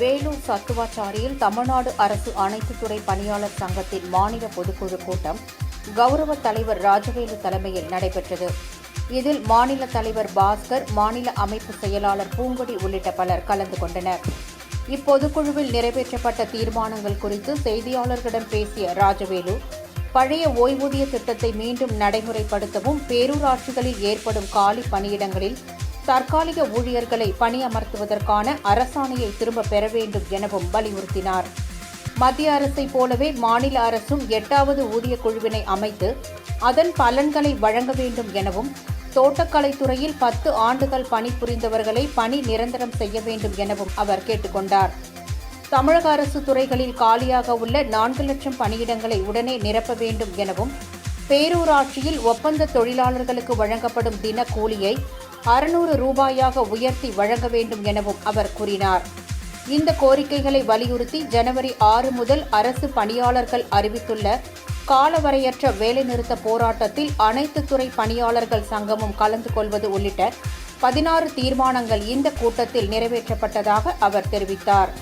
வேலூர் சத்துவாச்சாரியில் தமிழ்நாடு அரசு அனைத்து துறை பணியாளர் சங்கத்தின் மாநில பொதுக்குழு கூட்டம் கௌரவ தலைவர் ராஜவேலு தலைமையில் நடைபெற்றது. இதில் மாநில தலைவர் பாஸ்கர், மாநில அமைப்பு செயலாளர் பூங்கொடி உள்ளிட்ட பலர் கலந்து கொண்டனர். இப்பொதுக்குழுவில் நிறைவேற்றப்பட்ட தீர்மானங்கள் குறித்து செய்தியாளர்களிடம் பேசிய ராஜவேலு, பழைய ஓய்வூதிய திட்டத்தை மீண்டும் நடைமுறைப்படுத்தவும், பேரூராட்சிகளில் ஏற்படும் காலி பணியிடங்களில் தற்காலிக ஊழியர்களை பணியமர்த்துவதற்கான அரசாணையை திரும்பப் பெற வேண்டும் எனவும் வலியுறுத்தினார். மத்திய அரசைப் போலவே மாநில அரசும் 8வது ஊதியக் குழுவினை அமைத்து அதன் பலன்களை வழங்க வேண்டும் எனவும், தோட்டக்கலைத்துறையில் 10 ஆண்டுகள் பணிபுரிந்தவர்களை பணி நிரந்தரம் செய்ய வேண்டும் எனவும் அவர் கேட்டுக் கொண்டார். தமிழக அரசு துறைகளில் காலியாக உள்ள 4 லட்சம் பணியிடங்களை உடனே நிரப்ப வேண்டும் எனவும், பேரூராட்சியில் ஒப்பந்த தொழிலாளர்களுக்கு வழங்கப்படும் தினக்கூலியை 600 ரூபாயாக உயர்த்தி வழங்க வேண்டும் எனவும் அவர் கூறினார். இந்த கோரிக்கைகளை வலியுறுத்தி ஜனவரி 6 முதல் அரசு பணியாளர்கள் அறிவித்துள்ள காலவரையற்ற வேலைநிறுத்த போராட்டத்தில் அனைத்து துறை பணியாளர்கள் சங்கமும் கலந்து கொள்வது உள்ளிட்ட 16 தீர்மானங்கள் இந்த கூட்டத்தில் நிறைவேற்றப்பட்டதாக அவர் தெரிவித்தார்.